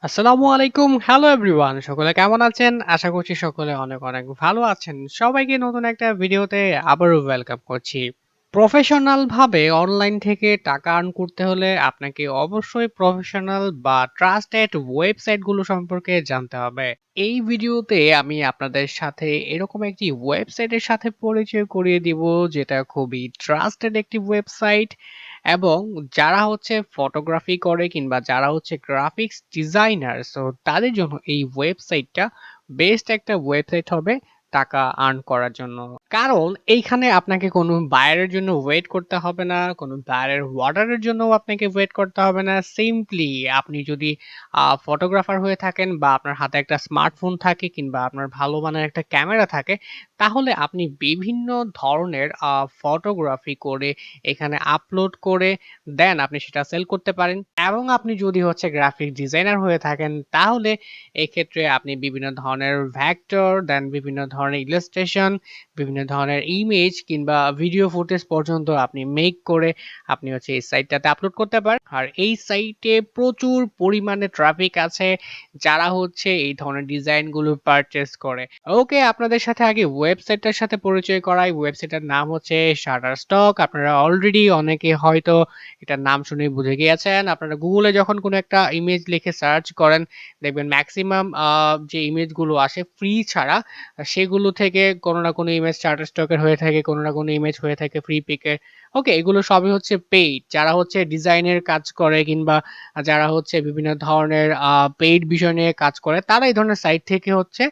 আসসালামু আলাইকুম। Hello everyone. সকলে কেমন আছেন? আশা করছি সকলে অনেক, অনেক ভালো আছেন। সবাইকে নতুন একটা ভিডিওতে আবারও ওয়েলকাম করছি। প্রফেশনাল ভাবে অনলাইন থেকে টাকা আর্ন করতে হলে আপনাকে অবশ্যই প্রফেশনাল বা ট্রাস্টেড ওয়েবসাইট গুলো সম্পর্কে জানতে হবে। এই ভিডিওতে আমি আপনাদের সাথে এরকম একটি ওয়েবসাইটের সাথে পরিচয় করিয়ে দিব যেটা খুবই ট্রাস্টেড একটি ওয়েবসাইট এবং যারা হচ্ছে ফটোগ্রাফি করে কিংবা যারা হচ্ছে গ্রাফিক্স ডিজাইনার সো তাদের জন্য এই ওয়েবসাইটটা বেস্ট একটা ওয়েবসাইট হবে টাকা আর্ন করার জন্য। কারণ এইখানে আপনাকে কোনো বায়ারের জন্য ওয়েট করতে হবে না, কোনো বায়ারের অর্ডারের জন্যও আপনাকে ওয়েট করতে হবে না। সিম্পলি আপনি যদি ফটোগ্রাফার হয়ে থাকেন বা আপনার হাতে একটা স্মার্টফোন থাকে কিংবা আপনার ভালো মানের একটা ক্যামেরা থাকে, তাহলে আপনি বিভিন্ন ধরনের ফটোগ্রাফি করে এখানে আপলোড করে দেন আপনি সেটা সেল করতে পারেন। এবং আপনি যদি হচ্ছে গ্রাফিক ডিজাইনার হয়ে থাকেন তাহলে এক্ষেত্রে আপনি বিভিন্ন ধরনের ভেক্টর দেন বিভিন্ন ধরনের ইলাস্ট্রেশন, বিভিন্ন ধরনের ইমেজ কিংবা ভিডিও ফুটেজ পর্যন্ত আপনি মেক করে আপনি হচ্ছে এই সাইটটাতে আপলোড করতে পারেন। আর এই সাইটে প্রচুর পরিমাণে ট্রাফিক আছে যারা হচ্ছে এই ধরনের ডিজাইনগুলো পারচেজ করে। ওকে, আপনাদের সাথে আগে ওয়েবসাইটটার সাথে পরিচয় করাই। ওয়েবসাইটটার নাম হচ্ছে Shutterstock। আপনারা অলরেডি অনেকে হয়তো এটার নাম শুনেই বুঝে গিয়েছেন। আপনারা গুগলে যখন কোনো একটা ইমেজ লিখে সার্চ করেন দেখবেন ম্যাক্সিমাম যে ইমেজগুলো আসে ফ্রি ছাড়া সেগুলো থেকে কোনো না কোনো ইমেজ Shutterstock এর হয়ে থাকে, কোনো না কোনো ইমেজ হয়ে থাকে ফ্রি পিকের। ওকে, এগুলো সবই হচ্ছে পেইড। যারা হচ্ছে ডিজাইনের কাজ করে কিংবা যারা হচ্ছে বিভিন্ন ধরনের পেইড বিষয় নিয়ে কাজ করে তারা এই ধরনের সাইট থেকে হচ্ছে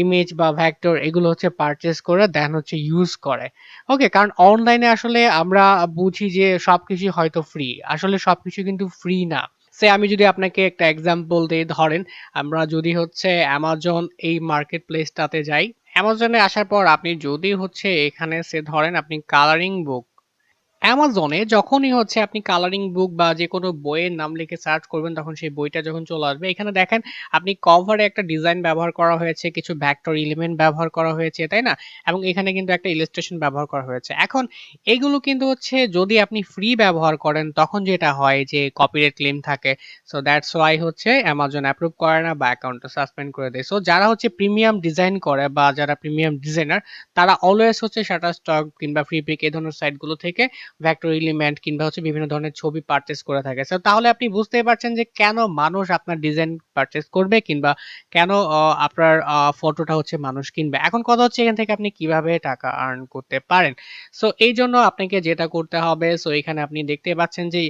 ইমেজ বা ভেক্টর এগুলো হচ্ছে পারচেজ করে দেন হচ্ছে ইউজ করে। ওকে, কারণ অনলাইনে আসলে আমরা বুঝি যে সবকিছুই হয়তো ফ্রি। আসলে সবকিছু কিন্তু ফ্রি না। আমি যদি আপনাকে একটা এক্সাম্পল দেই, ধরেন আমরা যদি হচ্ছে Amazon এই মার্কেট প্লেসটাতে যাই। Amazon এ আসার পর আপনি যদি হচ্ছে এখানে ধরেন আপনি কালারিং বুক অ্যামাজনে যখনই হচ্ছে আপনি কালারিং বুক বা যেকোনো বইয়ের নাম লিখে সার্চ করবেন তখন সেই বইটা যখন চলে আসবে এখানে দেখেন আপনি কভারে একটা ডিজাইন ব্যবহার করা হয়েছে, কিছু ভেক্টর এলিমেন্ট ব্যবহার করা হয়েছে, তাই না? এবং এখানে কিন্তু একটা ইলাস্ট্রেশন ব্যবহার করা হয়েছে। এখন এগুলো কিন্তু হচ্ছে যদি আপনি ফ্রি ব্যবহার করেন তখন যেটা হয় যে কপিরাইট ক্লেম থাকে। সো দ্যাটস ওয়াই হচ্ছে Amazon অ্যাপ্রুভ করে না বা অ্যাকাউন্টটা সাসপেন্ড করে দেয়। সো যারা হচ্ছে প্রিমিয়াম ডিজাইন করে বা যারা প্রিমিয়াম ডিজাইনার তারা অলওয়েজ হচ্ছে Shutterstock কিংবা ফ্রিপিক এই ধরনের সাইটগুলো থেকে ভেক্টর এলিমেন্ট কিংবা হচ্ছে বিভিন্ন ধরনের ছবি পারচেজ করে থাকে। সো তাহলে আপনি বুঝতেই পারছেন যে কেন মানুষ আপনার ডিজাইন পারচেজ করবে কিংবা কেন আপনার ফটোটা হচ্ছে মানুষ কিনবে। এখন কথা হচ্ছে এখান থেকে আপনি কিভাবে টাকা আর্ন করতে পারেন। সো এইজন্য আপনাকে যেটা করতে হবে, সো এখানে আপনি দেখতে পাচ্ছেন যে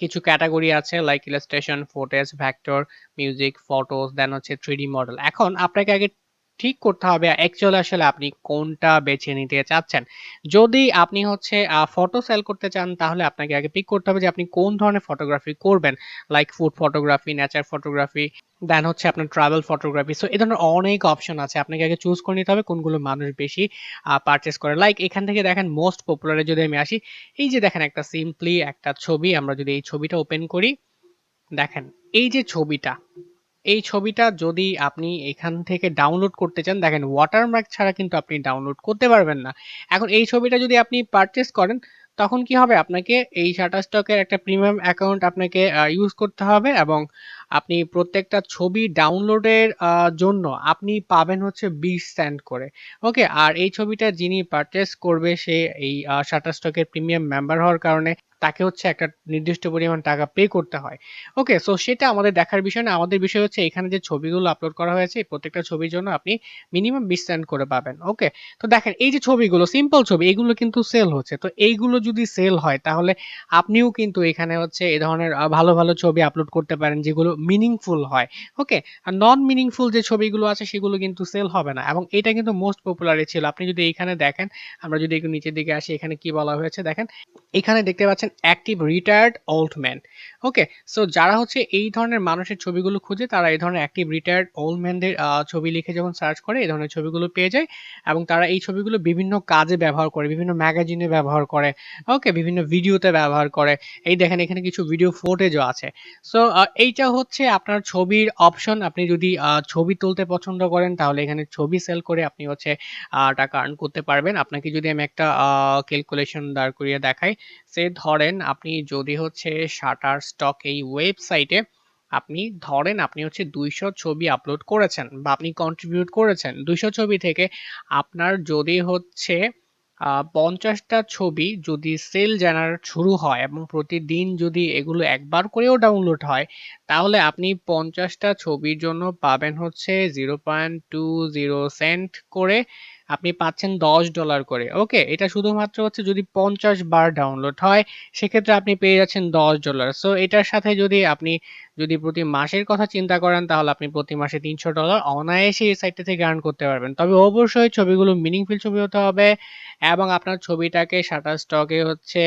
কিছু ক্যাটেগরি আছে like illustration, footage, vector, music, photos then হচ্ছে 3D মডেল। এখন আপনাকে আগে ঠিক করতে হবে অ্যাকচুয়ালি আসলে আপনি কোনটা বেছে নিতে চাচ্ছেন। যদি আপনি হচ্ছে ফটো সেল করতে চান তাহলে আপনাকে আগে পিক করতে হবে যে আপনি কোন ধরনের ফটোগ্রাফি করবেন। Like food photography, nature photography, then হচ্ছে আপনার ট্রাভেল ফটোগ্রাফি। সো এই ধরনের অনেক অপশন আছে। আপনাকে আগে চুজ করে নিতে হবে কোনগুলো মানুষ বেশি পারচেজ করে। লাইক এখান থেকে দেখেন মোস্ট পপুলার এ যদি আমি আসি, এই যে দেখেন একটা সিম্পলি একটা ছবি, আমরা যদি এই ছবিটা ওপেন করি, দেখেন এই যে ছবিটা, এই ছবিটা যদি আপনি এখান থেকে ডাউনলোড করতে চান, দেখেন ওয়াটারমার্ক ছাড়া কিন্তু আপনি ডাউনলোড করতে পারবেন না। এখন এই ছবিটা যদি আপনি পারচেজ করেন, তখন কি হবে? আপনাকে এই Shutterstock এর একটা প্রিমিয়াম অ্যাকাউন্ট আপনাকে ইউজ করতে হবে এবং আপনি প্রত্যেকটা ছবি ডাউনলোডের জন্য আপনি পাবেন হচ্ছে 20 সেন্ট করে। ওকে? আর এই ছবিটা যিনি পারচেজ করবে সে এই Shutterstock এর প্রিমিয়াম মেম্বার হওয়ার কারণে তাকে হচ্ছে একটা নির্দিষ্ট পরিমাণ টাকা পে করতে হয়। ওকে, সো সেটা আমাদের দেখার বিষয় না। আমাদের বিষয় হচ্ছে এখানে যে ছবিগুলো আপলোড করা হয়েছে এই প্রত্যেকটা ছবির জন্য আপনি মিনিমাম 20 সেন্ট করে পাবেন। ওকে? তো দেখেন এই যে ছবিগুলো সিম্পল ছবি এগুলো কিন্তু সেল হচ্ছে। তো এইগুলো যদি সেল হয় তাহলে আপনিও কিন্তু এখানে হচ্ছে এ ধরনের ভালো, ভালো ছবি আপলোড করতে পারেন যেগুলো মিনিংফুল হয়। ওকে? আর নন মিনিংফুল যে ছবিগুলো আছে সেগুলো কিন্তু সেল হবে না এবং এটা কিন্তু মোস্ট পপুলারই ছিল। আপনি যদি এইখানে দেখেন, আমরা যদি একটু নিচের দিকে আসি এখানে কি বলা হয়েছে দেখেন। এখানে দেখতে পাচ্ছেন অ্যাক্টিভ রিটায়ার্ড ওল্ড ম্যান। ওকে? সো যারা হচ্ছে এই ধরনের মানুষের ছবিগুলো খুঁজে তারা এই ধরনের অ্যাক্টিভ রিটায়ার্ড ওল্ড ম্যানদের ছবি লিখে যখন সার্চ করে এই ধরনের ছবিগুলো পেয়ে যায় এবং তারা এই ছবিগুলো বিভিন্ন কাজে ব্যবহার করে, বিভিন্ন ম্যাগাজিনে ব্যবহার করে, ওকে? বিভিন্ন ভিডিওতে ব্যবহার করে। এই দেখেন এখানে কিছু ভিডিও ফুটেজও আছে। সো এইটা হচ্ছে আপনার ছবির অপশন। আপনি যদি ছবি তুলতে পছন্দ করেন তাহলে এখানে ছবি সেল করে আপনি হচ্ছে টাকা আর্ন করতে পারবেন। আপনাকে যদি আমি একটা ক্যালকুলেশন দাঁড় করিয়ে দেখাই, ধরেন আপনি যদি হচ্ছে Shutterstock এই ওয়েবসাইটে আপনি ধরেন আপনি হচ্ছে 200 ছবি আপলোড করেছেন বা আপনি কন্ট্রিবিউট করেছেন 200 ছবি থেকে আপনার যদি হচ্ছে 50টা ছবি যদি সেল জেনারেট শুরু হয় এবং প্রতিদিন যদি এগুলো একবার করেও ডাউনলোড হয় তাহলে আপনি 50টা ছবির জন্য পাবেন হচ্ছে 0.20 সেন্ট করে আপনি পাচ্ছেন $10 করে। ওকে? এটা শুধুমাত্র হচ্ছে যদি 50 বার ডাউনলোড হয় সেক্ষেত্রে আপনি পেয়ে যাচ্ছেন $10। সো এটার সাথে যদি আপনি যদি প্রতি মাসের কথা চিন্তা করেন তাহলে আপনি প্রতি মাসে $300 অনায়াসে এই সাইটটা থেকে আর্ন করতে পারবেন। তবে অবশ্যই ছবিগুলো মিনিংফুল ছবি হতে হবে এবং আপনার ছবিটাকে Shutterstock এ হচ্ছে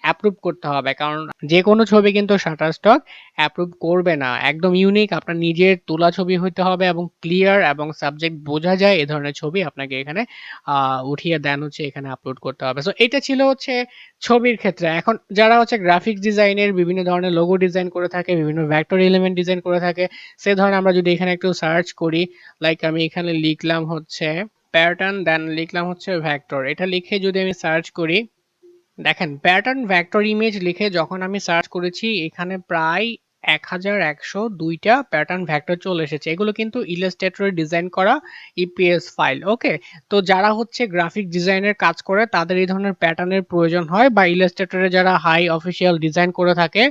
অ্যাপ্রুভ করতে হবে। কারণ যেকোনো ছবি কিন্তু Shutterstock অ্যাপ্রুভ করবে না। একদম ইউনিক আপনার নিজের তোলা ছবি হইতে হবে এবং ক্লিয়ার এবং সাবজেক্ট বোঝা যায় এ ধরনের ছবি আপনাকে এখানে উঠিয়ে দেন হচ্ছে এখানে আপলোড করতে হবে। সো এটা ছিল হচ্ছে ছবির ক্ষেত্রে। এখন যারা হচ্ছে গ্রাফিক্স ডিজাইনের বিভিন্ন ধরনের লোগো ডিজাইন করে থাকে, বিভিন্ন ভেক্টর এলিমেন্ট ডিজাইন করে থাকে, সে ধরেন আমরা যদি এখানে একটু সার্চ করি, লাইক আমি এখানে লিখলাম হচ্ছে প্যাটার্ন দেন লিখলাম হচ্ছে ভেক্টর। এটা লিখে যদি আমি সার্চ করি, দেখেন প্যাটার্ন ভেক্টর ইমেজ লিখে যখন আমি সার্চ করেছি এখানে প্রায় 1102টা প্যাটার্ন ভেক্টর চলে এসেছে। এগুলো কিন্তু ইলাস্ট্রেটরে ডিজাইন করা ইপিএস ফাইল। ওকে? তো যারা হচ্ছে গ্রাফিক ডিজাইনের কাজ করে তাদের এই ধরনের প্যাটার্নের প্রয়োজন হয় বা ইলাস্ট্রেটরে যারা হাই অফিসিয়াল ডিজাইন করে থাকে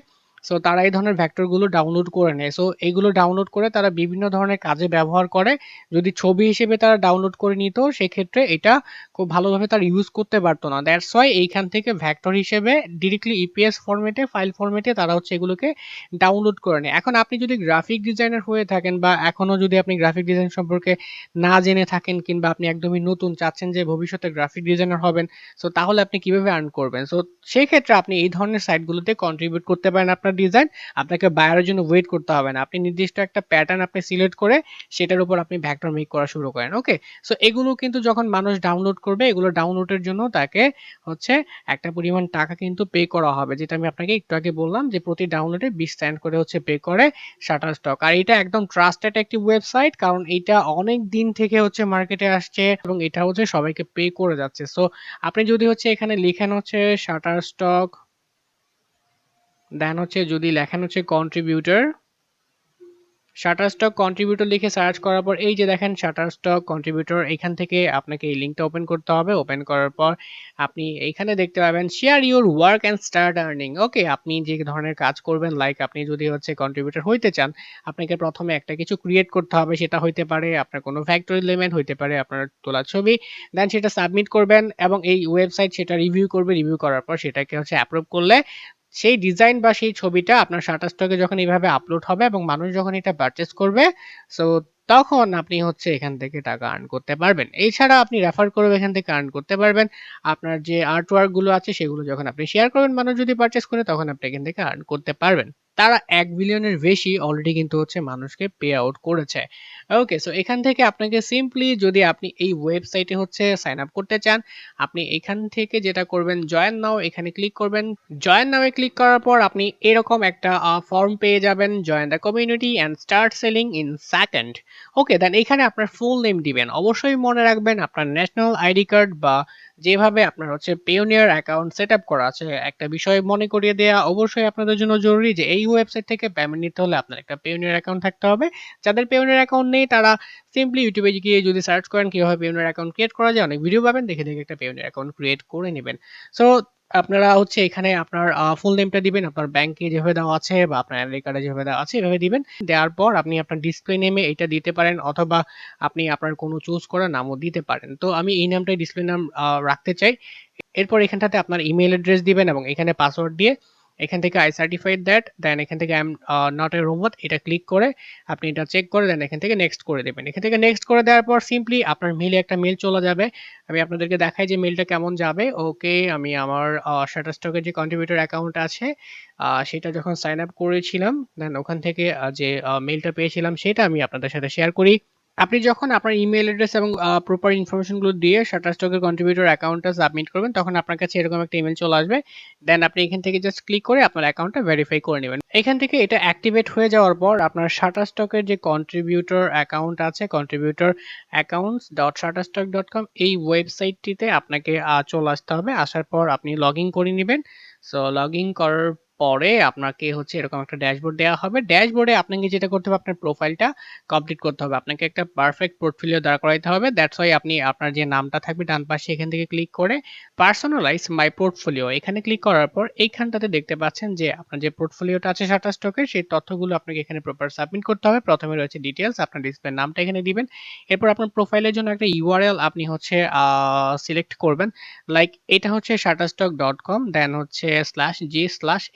সো তারা এই ধরনের ভেক্টরগুলো ডাউনলোড করে নেয়। সো এগুলো ডাউনলোড করে তারা বিভিন্ন ধরনের কাজে ব্যবহার করে। যদি ছবি হিসেবে তারা ডাউনলোড করে নিত সেক্ষেত্রে এটা খুব ভালোভাবে তারা ইউজ করতে পারতো না। দ্যাটস ওয়াই এইখান থেকে ভেক্টর হিসেবে ডিরেক্টলি ইপিএস ফরম্যাটে ফাইল ফরম্যাটে তারা হচ্ছে এগুলোকে ডাউনলোড করে নেয়। এখন আপনি যদি গ্রাফিক ডিজাইনার হয়ে থাকেন বা এখনো যদি আপনি গ্রাফিক ডিজাইন সম্পর্কে না জেনে থাকেন কিংবা আপনি একদমই নতুন চাচ্ছেন যে ভবিষ্যতে গ্রাফিক ডিজাইনার হবেন, সো তাহলে আপনি কিভাবে আর্ন করবেন? সো সেই ক্ষেত্রে আপনি এই ধরনের সাইটগুলোতে কন্ট্রিবিউট করতে পারেন আপনার ডিজাইন। আপনাকে বায়ারের জন্য ওয়েট করতে হবে না। আপনি নির্দিষ্ট একটা প্যাটার্ন আপনি সিলেক্ট করে সেটার উপর আপনি ভেক্টর মেক করা শুরু করেন। ওকে? সো এগুলো কিন্তু যখন মানুষ ডাউনলোড করবে এগুলো ডাউনলোডের জন্য তাকে হচ্ছে একটা পরিমাণ টাকা কিন্তু পে করা হবে। যেটা আমি আপনাকে একটু আগে বললাম যে প্রতি ডাউনলোডে 20 সেন্ট করে হচ্ছে পে করে Shutterstock। আর এটা একদম ট্রাস্টেড একটি ওয়েবসাইট কারণ এটা অনেক দিন থেকে হচ্ছে মার্কেটে আসছে এবং এটা হচ্ছে সবাইকে পে করে যাচ্ছে। সো আপনি যদি হচ্ছে এখানে লিখেন হচ্ছে Shutterstock দেন হচ্ছে যদি লেখেন হচ্ছে কন্ট্রিবিউটর Shutterstock Contributor লিখে সার্চ করার পর এই যে দেখেন Shutterstock Contributor এখান থেকে আপনাকে এই লিংকটা ওপেন করতে হবে। ওপেন করার পর আপনি এইখানে দেখতে পাবেন share your work and start earning. Okay? আপনি যে ধরনের কাজ করবেন লাইক আপনি যদি হচ্ছে কন্ট্রিবিউটর হইতে চান, আপনাকে প্রথমে একটা কিছু ক্রিয়েট করতে হবে। সেটা হইতে পারে আপনার কোনো ভেক্টর এলিমেন্ট, হইতে পারে আপনার তোলা ছবি। দেন সেটা সাবমিট করবেন এবং এই ওয়েবসাইট সেটা রিভিউ করবে। রিভিউ করার পর সেটাকে হচ্ছে অ্যাপ্রুভ করলে সেই ডিজাইন বা সেই ছবিটা আপনার Shutterstock এ যখন এইভাবে আপলোড হবে এবং মানুষ যখন এটা পারচেজ করবে, সো তখন আপনি হচ্ছে এখান থেকে টাকা আর্ন করতে পারবেন। এছাড়া আপনি রেফার করেও এখান থেকে আর্ন করতে পারবেন। আপনার যে আর্ট ওয়ার্ক গুলো আছে সেগুলো যখন আপনি শেয়ার করবেন মানুষ যদি পারচেজ করে তখন আপনি এখান থেকে আর্ন করতে পারবেন। তারা 1 বিলিয়নের বেশি অলরেডি কিন্তু হচ্ছে মানুষকে পে আউট করেছে। ওকে? সো এখান থেকে আপনাকে সিম্পলি যদি আপনি এই ওয়েবসাইটে হচ্ছে সাইন আপ করতে চান, আপনি এখান থেকে যেটা করবেন জয়েন নাও এখানে ক্লিক করবেন। জয়েন নাও এ ক্লিক করার পর আপনি এরকম একটা ফর্ম পেয়ে যাবেন, join the community and start selling in second. Okay? Then এখানে আপনার ফুল নেম দিবেন। অবশ্যই মনে রাখবেন আপনার ন্যাশনাল আইডি কার্ড বা যেভাবে আপনার হচ্ছে পেওনিয়ার অ্যাকাউন্ট সেটআপ করা আছে। একটা বিষয় মনে করিয়ে দেয়া অবশ্যই আপনাদের জন্য জরুরি যে এই ওয়েবসাইট থেকে পেমেন্ট নিতে হলে আপনার একটা পেওনিয়ার অ্যাকাউন্ট থাকতে হবে। যাদের পেওনিয়ার অ্যাকাউন্ট নেই তারা সিম্পলি ইউটিউবে গিয়ে যদি সার্চ করেন কিভাবে পেওনিয়ার অ্যাকাউন্ট ক্রিয়েট করা যায় অনেক ভিডিও পাবেন। দেখে, দেখে একটা পেওনিয়ার অ্যাকাউন্ট ক্রিয়েট করে নিবেন। সো আপনারা হচ্ছে এখানে আপনার ফুল নেমটা দিবেন, আপনার ব্যাংকে যেভাবে দেওয়া আছে বা আপনার আইডি কার্ডে যেভাবে দেওয়া আছে এভাবে দিবেন। দেওয়ার পর আপনি আপনার ডিসপ্লে নেমে এটা দিতে পারেন অথবা আপনি আপনার কোনো চুজ করা নামও দিতে পারেন। তো আমি এই নামটাই ডিসপ্লে নাম রাখতে চাই। এরপর এখানটাতে আপনার ইমেইল অ্যাড্রেস দিবেন এবং এখানে পাসওয়ার্ড দিয়ে এখান থেকে আই সার্টিফাইড দ্যাট দেন এখান থেকে I am not a robot এটা ক্লিক করে আপনি এটা চেক করে দেন এখান থেকে নেক্সট করে দেবেন। এখান থেকে নেক্সট করে দেওয়ার পর সিম্পলি আপনার মেইলে একটা মেইল চলে যাবে। আমি আপনাদেরকে দেখাই যে মেইলটা কেমন যাবে। ওকে, আমি আমার Shutterstock এর যে কন্ট্রিবিউটর অ্যাকাউন্ট আছে সেটা যখন সাইন আপ করেছিলাম দেন ওখান থেকে যে মেইলটা পেয়েছিলাম সেটা আমি আপনাদের সাথে শেয়ার করি। আপনি যখন আপনার ইমেইল অ্যাড্রেস এবং প্রপার ইনফরমেশন গুলো দিয়ে Shutterstock এর কন্ট্রিবিউটর অ্যাকাউন্টটা সাবমিট করবেন তখন আপনার কাছে এরকম একটা ইমেইল চলে আসবে। দেন আপনি এখান থেকে জাস্ট ক্লিক করে আপনার অ্যাকাউন্টটা ভেরিফাই করে নেবেন। এখান থেকে এটা অ্যাক্টিভেট হয়ে যাওয়ার পর আপনার Shutterstock এর যে কন্ট্রিবিউটর অ্যাকাউন্ট আছে contributor accounts.shutterstock.com এই ওয়েবসাইটটিতে আপনাকে চলে আসতে হবে। আসার পর আপনি লগইন করে নিবেন। সো লগইন করার পরে আপনাকে হচ্ছে এরকম একটা ড্যাশবোর্ড দেয়া হবে। ড্যাশবোর্ডে আপনাকে যেটা করতে হবে আপনার প্রোফাইলটা কমপ্লিট করতে হবে। আপনাকে একটা পারফেক্ট পোর্টফোলিও দাঁড় করাইতে হবে। দ্যাটস ওয়াই আপনি আপনার যে নামটা থাকবে ডান পাশে এখান থেকে ক্লিক করে পার্সোনালাইজ মাই পোর্টফোলিও এখানে ক্লিক করার পর এইখানটাতে দেখতে পাচ্ছেন যে আপনার যে পোর্টফোলিওটা আছে Shutterstock এর সেই তথ্যগুলো আপনাকে এখানে প্রপার সাবমিট করতে হবে। প্রথমে রয়েছে ডিটেইলস, আপনার ডিসপ্লে নামটা এখানে দিবেন। এরপর আপনার প্রোফাইলের জন্য একটা ইউআরএল আপনি হচ্ছে সিলেক্ট করবেন। লাইক এটা হচ্ছে shutterstock.com দেন হচ্ছে /g/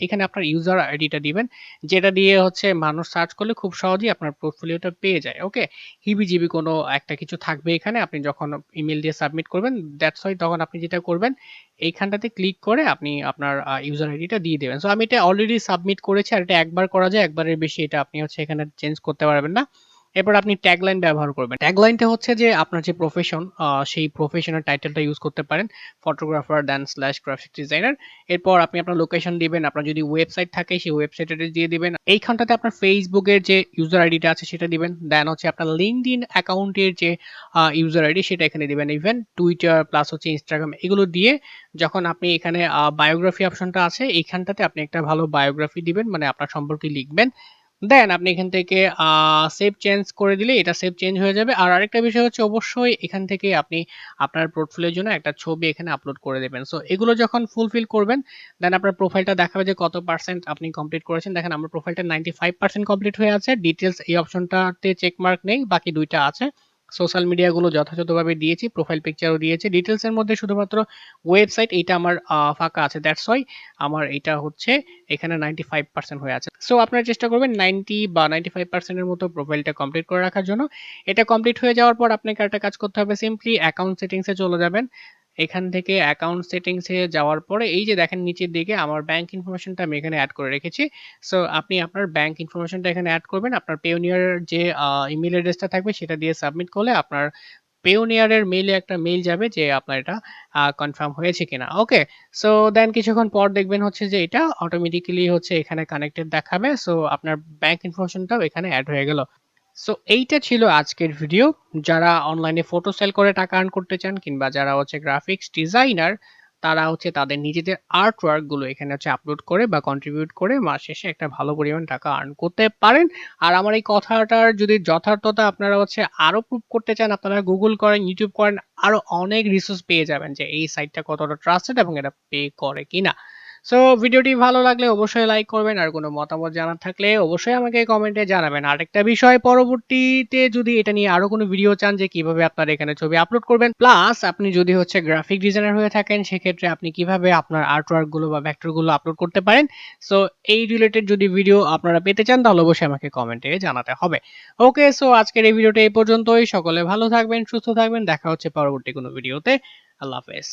এখানে আপনার ইউজার আইডিটা দিবেন। যেটা দিয়ে হচ্ছে মানুষ সার্চ করলে খুব সহজেই আপনার পোর্টফোলিওটা পেয়ে যায়। ওকে? হিবিজিবি কোনো একটা কিছু থাকবে এখানে আপনি যখন ইমেইল দিয়ে সাবমিট করবেন দ্যাটস ওয়াই তখন আপনি যেটা করবেন এইখানটাতে ক্লিক করে আপনি আপনার ইউজার আইডিটা দিয়ে দিবেন। সো আমি এটা অলরেডি সাবমিট করেছি আর এটা একবার করা যায়, একবারের বেশি এটা আপনি হচ্ছে এখানে চেঞ্জ করতে পারবেন না। এরপর আপনি ট্যাগলাইন ব্যবহার করবেন। ট্যাগলাইনটা হচ্ছে যে আপনার যে প্রফেশন সেই প্রফেশনের টাইটেলটা ইউজ করতে পারেন। ফটোগ্রাফার দেন স্ল্যাশ গ্রাফিক ডিজাইনার। এরপর আপনি আপনার লোকেশন দিবেন। আপনার যদি ওয়েবসাইট থাকে সেই ওয়েবসাইট অ্যাড্রেস দিয়ে দিবেন। এইখানটাতে আপনার ফেসবুকের যে ইউজার আইডিটা আছে সেটা দিবেন। দেন হচ্ছে আপনার লিঙ্কডইন অ্যাকাউন্টের যে ইউজার আইডি সেটা এখানে দিবেন। ইভেন টুইটার প্লাস হচ্ছে ইনস্টাগ্রাম এগুলো দিয়ে যখন আপনি এখানে বায়োগ্রাফি অপশনটা আছে এইখানটাতে আপনি একটা ভালো বায়োগ্রাফি দিবেন মানে আপনার সম্পর্কে লিখবেন। দেন আপনি এখান থেকে সেভ চেঞ্জ করে দিলে এটা সেভ চেঞ্জ হয়ে যাবে। আর আরেকটা বিষয় হচ্ছে অবশ্যই এখান থেকে আপনি আপনার পোর্টফোলিওর জন্য একটা ছবি এখানে আপলোড করে দেবেন। সো এগুলো যখন ফুলফিল করবেন দেন আপনার প্রোফাইলটা দেখাবে যে কত পার্সেন্ট আপনি কমপ্লিট করেছেন। দেখেন আমার প্রোফাইলটা 95% কমপ্লিট হয়ে আছে। ডিটেইলস এই অপশনটাতে চেক মার্ক নেই, বাকি ২ টা আছে। সোশ্যাল মিডিয়া গুলো যথাযথভাবে দিয়েছি, প্রোফাইল পিকচারও দিয়েছি। ডিটেইলস এর মধ্যে শুধুমাত্র ওয়েবসাইট এইটা আমার ফাঁকা আছে। দ্যাটস হোয়াই আমার এটা হচ্ছে এখানে 95% হয়ে আছে। সো আপনারা চেষ্টা করবেন 90 বা 95% এর মতো প্রোফাইলটা কমপ্লিট করে রাখার জন্য। এটা কমপ্লিট হয়ে যাওয়ার পর আপনাকে আরেকটা কাজ করতে হবে। সিম্পলি অ্যাকাউন্ট সেটিংস এ চলে যাবেন। এখান থেকে অ্যাকাউন্ট সেটিংস এ যাওয়ার পরে এই যে দেখেন নিচের দিকে আমার ব্যাংক ইনফরমেশনটা আমি এখানে এড করে রেখেছি। সো আপনি আপনার ব্যাংক ইনফরমেশনটা এখানে এড করবেন। আপনার পেওনিয়ার যে ইমেইল অ্যাড্রেসটা থাকবে সেটা দিয়ে সাবমিট করলে আপনার পেওনিয়ারের মেইলে একটা মেইল যাবে যে আপনার এটা কনফার্ম হয়েছে কিনা। ওকে? সো দেন কিছুক্ষণ পর দেখবেন হচ্ছে যে এটা অটোমেটিক্যালি হচ্ছে এখানে কানেক্টেড দেখাবে। সো আপনার ব্যাংক ইনফরমেশনটাও এখানে এড হয়ে গেল। সো এইটা ছিল আজকের ভিডিও। যারা অনলাইনে ফটো সেল করে টাকা আর্ন করতে চান কিংবা যারা হচ্ছে গ্রাফিক্স ডিজাইনার তারা হচ্ছে তাদের নিজেদের আর্ট ওয়ার্ক গুলো এখানে হচ্ছে আপলোড করে বা কন্ট্রিবিউট করে মাস শেষে একটা ভালো পরিমাণ টাকা আর্ন করতে পারেন। আর আমার এই কথাটার যদি যথার্থতা আপনারা হচ্ছে আরো প্রুভ করতে চান আপনারা গুগল করেন, ইউটিউব করেন, আরো অনেক রিসোর্স পেয়ে যাবেন যে এই সাইটটা কতটা ট্রাস্টেড এবং এটা পে করে কিনা। সো ভিডিওটি ভালো লাগলে অবশ্যই লাইক করবেন আর কোনো মতামত জানার থাকলে অবশ্যই আমাকে কমেন্টে জানাবেন। আরেকটা বিষয় পরবর্তীতে যদি এটা নিয়ে আরো কোনো ভিডিও চান যে কিভাবে আপনারা এখানে ছবি আপলোড করবেন প্লাস আপনি যদি হচ্ছে গ্রাফিক ডিজাইনার হয়ে থাকেন সেক্ষেত্রে আপনি কিভাবে আপনার আর্ট ওয়ার্ক গুলো বা ভেক্টর গুলো আপলোড করতে পারেন। সো এই রিলেটেড যদি ভিডিও আপনারা পেতে চান তাহলে অবশ্যই আমাকে কমেন্টে জানাতে হবে। ওকে, সো আজকের এই ভিডিওটা এই পর্যন্তই। সকলে ভালো থাকবেন, সুস্থ থাকবেন। দেখা হচ্ছে পরবর্তী কোনো ভিডিওতে। আল্লাহ হাফেজ।